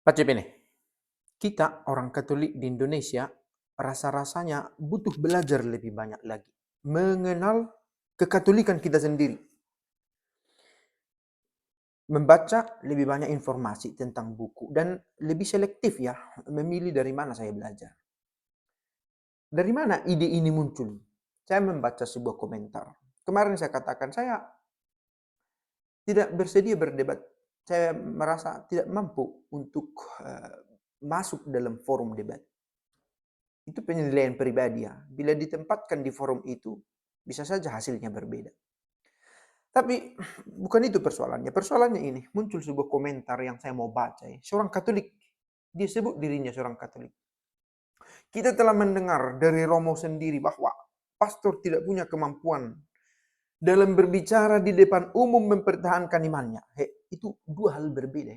Pak Cip ini, kita orang Katolik di Indonesia rasa-rasanya butuh belajar lebih banyak lagi. Mengenal kekatolikan kita sendiri. Membaca lebih banyak informasi tentang buku. Dan lebih selektif ya, memilih dari mana saya belajar. Dari mana ide ini muncul? Saya membaca sebuah komentar. Kemarin saya katakan, saya tidak bersedia berdebat. Saya merasa tidak mampu untuk masuk dalam forum debat. Itu penilaian pribadi ya. Bila ditempatkan di forum itu, bisa saja hasilnya berbeda. Tapi bukan itu persoalannya. Persoalannya ini, muncul sebuah komentar yang saya mau baca. Seorang Katolik, dia sebut dirinya seorang Katolik. Kita telah mendengar dari Romo sendiri bahwa pastor tidak punya kemampuan dalam berbicara di depan umum mempertahankan imannya. Itu dua hal berbeda.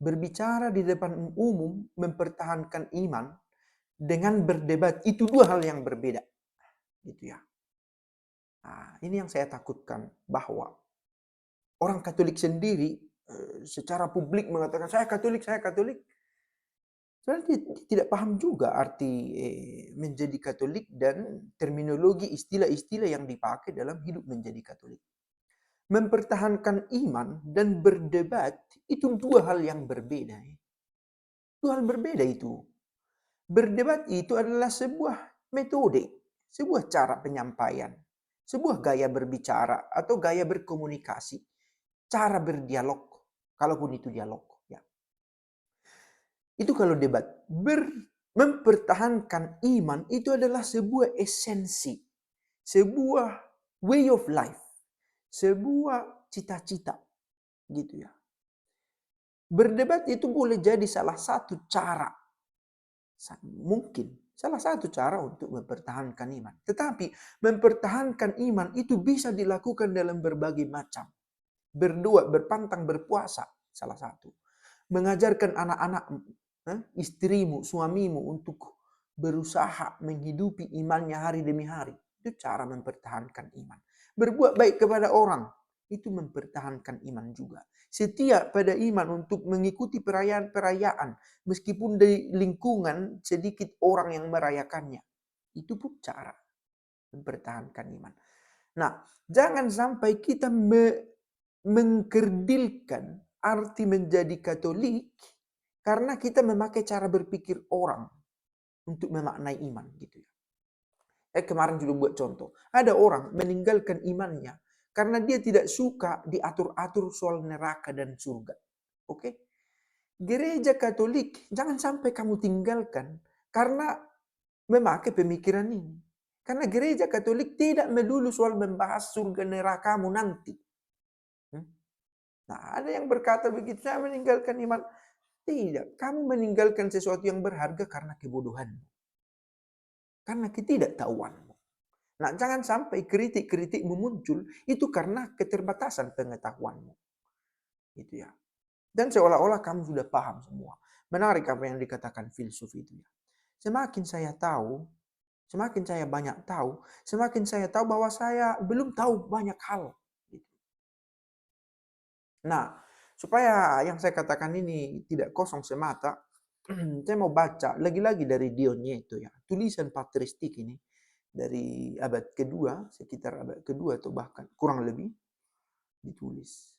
Berbicara di depan umum mempertahankan iman dengan berdebat, itu dua hal yang berbeda. Gitu ya. Nah, ini yang saya takutkan, bahwa orang Katolik sendiri secara publik mengatakan saya Katolik, saya Katolik. Sebenarnya dia tidak paham juga arti menjadi Katolik dan terminologi istilah-istilah yang dipakai dalam hidup menjadi Katolik. Mempertahankan iman dan berdebat itu dua hal yang berbeda. Dua hal berbeda itu. Berdebat itu adalah sebuah metode, sebuah cara penyampaian, sebuah gaya berbicara atau gaya berkomunikasi, cara berdialog, kalaupun itu dialog. Ya. Itu kalau debat. Mempertahankan iman itu adalah sebuah esensi, sebuah way of life, sebuah cita-cita, gitu ya. Berdebat itu boleh jadi salah satu cara, mungkin salah satu cara untuk mempertahankan iman. Tetapi mempertahankan iman itu bisa dilakukan dalam berbagai macam. Berdoa, berpantang, berpuasa, salah satu. Mengajarkan anak-anak, istrimu, suamimu untuk berusaha menghidupi imannya hari demi hari. Itu cara mempertahankan iman. Berbuat baik kepada orang, itu mempertahankan iman juga. Setia pada iman untuk mengikuti perayaan-perayaan, meskipun di lingkungan sedikit orang yang merayakannya. Itu pun cara mempertahankan iman. Nah, jangan sampai kita mengkerdilkan arti menjadi Katolik karena kita memakai cara berpikir orang untuk memaknai iman, gitu ya. Kemarin juga buat contoh. Ada orang meninggalkan imannya karena dia tidak suka diatur-atur soal neraka dan surga. Oke? Gereja Katolik jangan sampai kamu tinggalkan karena memakai pemikiran ini. Karena gereja Katolik tidak melulu soal membahas surga nerakamu nanti. Nah, ada yang berkata begitu, saya meninggalkan iman. Tidak, kamu meninggalkan sesuatu yang berharga karena kebodohanmu. Karena ketidaktahuanmu. Nah, jangan sampai kritik-kritikmu muncul itu karena keterbatasan pengetahuanmu. Gitu ya. Dan seolah-olah kamu sudah paham semua. Menarik apa yang dikatakan filsuf itu ya. Semakin saya tahu, semakin saya banyak tahu, semakin saya tahu bahwa saya belum tahu banyak hal. Gitu. Nah, supaya yang saya katakan ini tidak kosong semata, saya mau baca lagi-lagi dari Diogneto ya. Tulisan patristik ini dari abad kedua, sekitar abad kedua atau bahkan kurang lebih ditulis.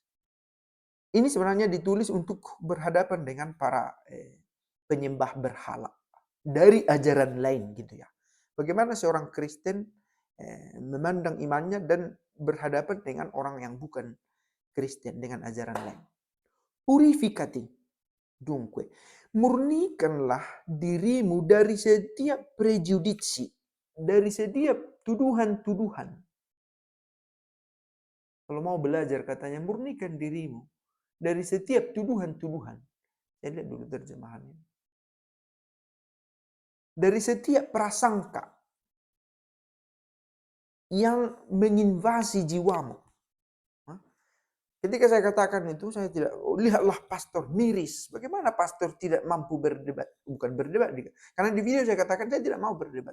Ini sebenarnya ditulis untuk berhadapan dengan para penyembah berhala dari ajaran lain gitu ya. Bagaimana seorang Kristen memandang imannya dan berhadapan dengan orang yang bukan Kristen dengan ajaran lain. Purificati, dunque, murnikanlah dirimu dari setiap prejudisi, dari setiap tuduhan-tuduhan. Kalau mau belajar katanya murnikan dirimu dari setiap tuduhan-tuduhan. Saya lihat dulu terjemahannya. Dari setiap prasangka yang menginvasi jiwamu. Ketika saya katakan itu, saya tidak, lihatlah pastor miris. Bagaimana pastor tidak mampu berdebat? Bukan berdebat. Karena di video saya katakan, saya tidak mau berdebat.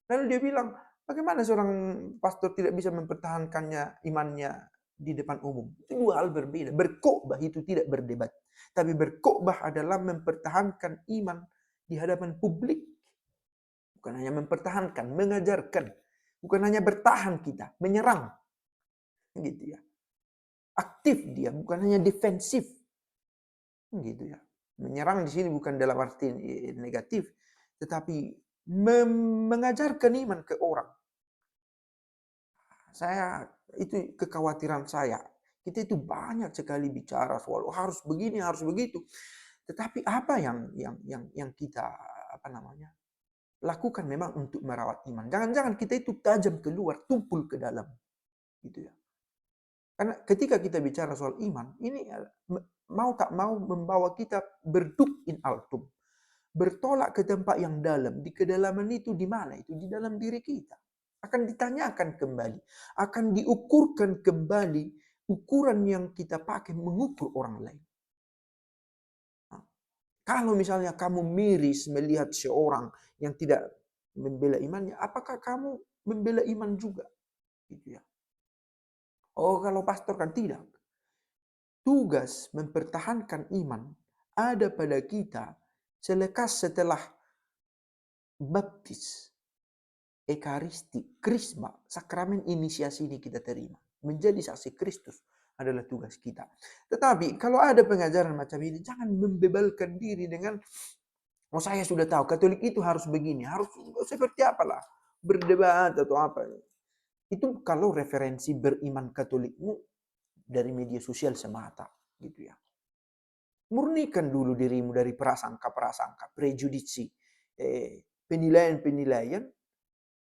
Lalu dia bilang, bagaimana seorang pastor tidak bisa mempertahankannya imannya di depan umum? Itu dua hal berbeda. Berkhotbah itu tidak berdebat. Tapi berkhotbah adalah mempertahankan iman di hadapan publik. Bukan hanya mempertahankan, mengajarkan. Bukan hanya bertahan kita, menyerang. Gitu ya. Aktif dia, bukan hanya defensif. Gitu ya. Menyerang di sini bukan dalam arti negatif, tetapi mengajarkan iman ke orang. Itu kekhawatiran saya. Kita itu banyak sekali bicara soal harus begini, harus begitu. Tetapi apa yang kita lakukan memang untuk merawat iman. Jangan-jangan kita itu tajam keluar, tumpul ke dalam. Gitu ya. Karena ketika kita bicara soal iman, ini mau tak mau membawa kita berduk in altum. Bertolak ke tempat yang dalam. Di kedalaman itu di mana? Itu di dalam diri kita. Akan ditanyakan kembali. Akan diukurkan kembali ukuran yang kita pakai mengukur orang lain. Nah, kalau misalnya kamu miris melihat seorang yang tidak membela imannya, apakah kamu membela iman juga? Gitu ya. Oh, kalau pastor kan tidak. Tugas mempertahankan iman ada pada kita selekas setelah baptis, ekaristi, krisma, sakramen inisiasi ini kita terima. Menjadi saksi Kristus adalah tugas kita. Tetapi kalau ada pengajaran macam ini, jangan membebalkan diri dengan, oh saya sudah tahu, Katolik itu harus begini, harus seperti apalah, berdebat atau apa. Itu kalau referensi beriman Katolikmu dari media sosial semata, gitu ya. Murnikan dulu dirimu dari prasangka-prasangka, prejudisi, penilaian-penilaian,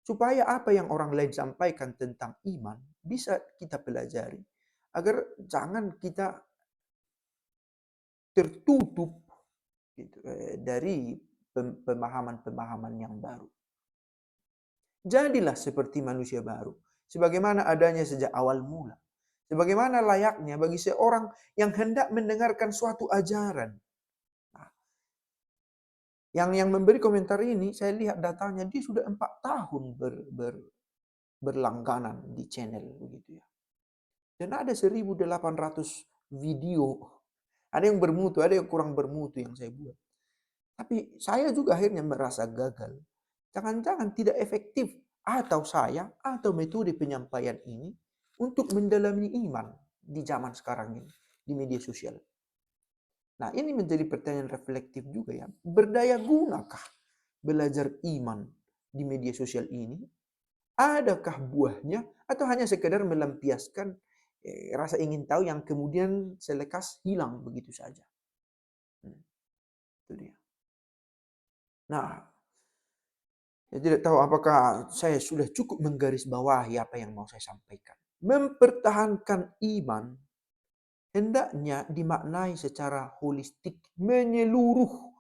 supaya apa yang orang lain sampaikan tentang iman bisa kita pelajari. Agar jangan kita tertutup gitu, dari pemahaman-pemahaman yang baru. Jadilah seperti manusia baru, sebagaimana adanya sejak awal mula. Sebagaimana layaknya bagi seorang yang hendak mendengarkan suatu ajaran. Nah, yang memberi komentar ini, saya lihat datanya, dia sudah 4 tahun berlangganan di channel begitu ya. Dan ada 1.800 video. Ada yang bermutu, ada yang kurang bermutu yang saya buat. Tapi saya juga akhirnya merasa gagal. Jangan-jangan tidak efektif atau saya atau metode penyampaian ini untuk mendalami iman di zaman sekarang ini di media sosial. Nah, ini menjadi pertanyaan reflektif juga ya. Berdaya gunakah belajar iman di media sosial ini? Adakah buahnya atau hanya sekedar melampiaskan rasa ingin tahu yang kemudian selekas hilang begitu saja? Itu dia. Nah, saya tidak tahu apakah saya sudah cukup menggarisbawahi apa yang mau saya sampaikan. Mempertahankan iman hendaknya dimaknai secara holistik, menyeluruh.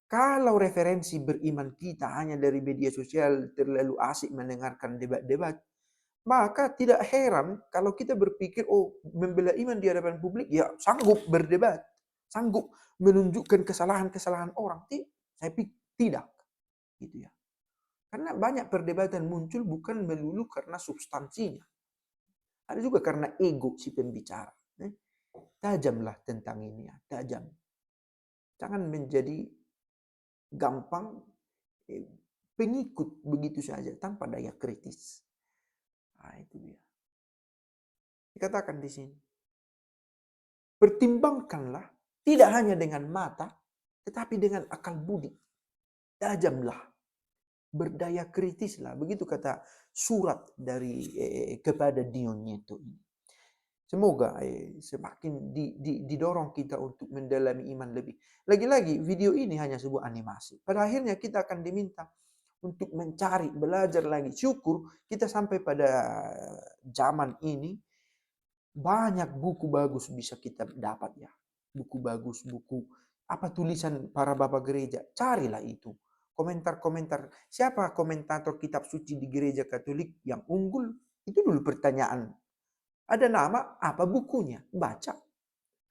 Kalau referensi beriman kita hanya dari media sosial, terlalu asik mendengarkan debat-debat, maka tidak heran kalau kita berpikir, oh membela iman di hadapan publik, ya sanggup berdebat, sanggup menunjukkan kesalahan-kesalahan orang. Saya pikir tidak. Gitu ya. Karena banyak perdebatan muncul bukan melulu karena substansinya. Ada juga karena ego si pembicara. Tajamlah tentang ini ya, tajam. Jangan menjadi gampang pengikut begitu saja tanpa daya kritis. Nah, itu dia. Dikatakan di sini. Pertimbangkanlah tidak hanya dengan mata, tetapi dengan akal budi. Tajamlah. Berdaya kritislah. Begitu kata surat dari kepada Dion Nieto ini. Semoga semakin didorong kita untuk mendalami iman lebih. Lagi-lagi video ini hanya sebuah animasi. Pada akhirnya kita akan diminta untuk mencari, belajar lagi. Syukur kita sampai pada zaman ini banyak buku bagus bisa kita dapat ya. Buku bagus, buku apa tulisan para bapak gereja. Carilah itu. Komentar-komentar. Siapa komentator kitab suci di gereja Katolik yang unggul? Itu dulu pertanyaan. Ada nama, apa bukunya? Baca.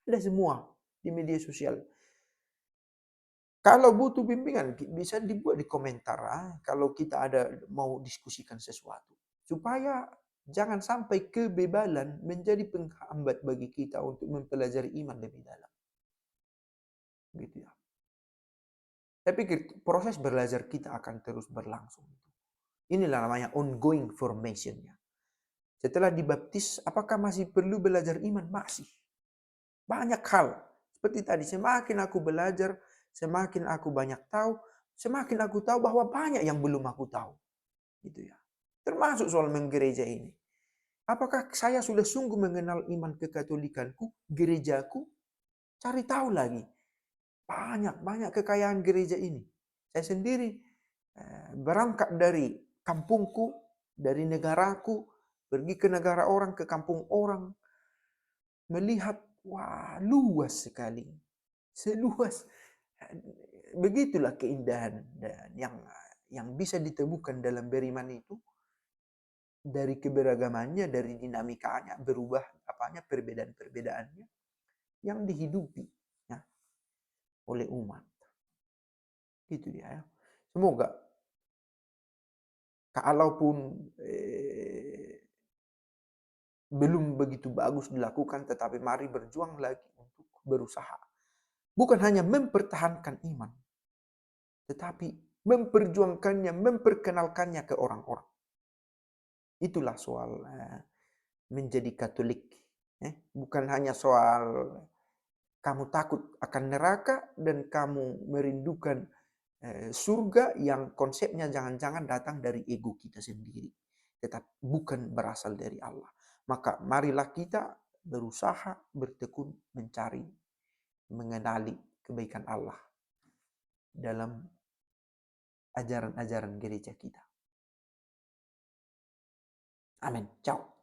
Ada semua di media sosial. Kalau butuh bimbingan, bisa dibuat di komentar. Kalau kita ada mau diskusikan sesuatu. Supaya jangan sampai kebebalan menjadi penghambat bagi kita untuk mempelajari iman lebih dalam. Saya pikir proses belajar kita akan terus berlangsung. Inilah namanya ongoing formation-nya. Setelah dibaptis, apakah masih perlu belajar iman? Masih. Banyak hal. Seperti tadi, semakin aku belajar, semakin aku banyak tahu, semakin aku tahu bahwa banyak yang belum aku tahu. Gitu ya. Termasuk soal menggereja ini. Apakah saya sudah sungguh mengenal iman kekatolikanku, gerejaku? Cari tahu lagi. Banyak kekayaan gereja ini. Saya sendiri berangkat dari kampungku, dari negaraku, pergi ke negara orang, ke kampung orang, melihat, wah, luas sekali. Seluas, begitulah keindahan dan yang bisa ditemukan dalam beriman itu, dari keberagamannya, dari dinamikanya, berubah apanya, perbedaan-perbedaannya yang dihidupi ya, oleh umat. Itu dia ya. Semoga kalaupun belum begitu bagus dilakukan, tetapi mari berjuang lagi untuk berusaha. Bukan hanya mempertahankan iman, tetapi memperjuangkannya, memperkenalkannya ke orang-orang. Itulah soal menjadi Katolik. Bukan hanya soal kamu takut akan neraka dan kamu merindukan surga yang konsepnya jangan-jangan datang dari ego kita sendiri, tetapi bukan berasal dari Allah. Maka marilah kita berusaha, bertekun, mencari, mengenali kebaikan Allah dalam ajaran-ajaran gereja kita. Amin. Ciao.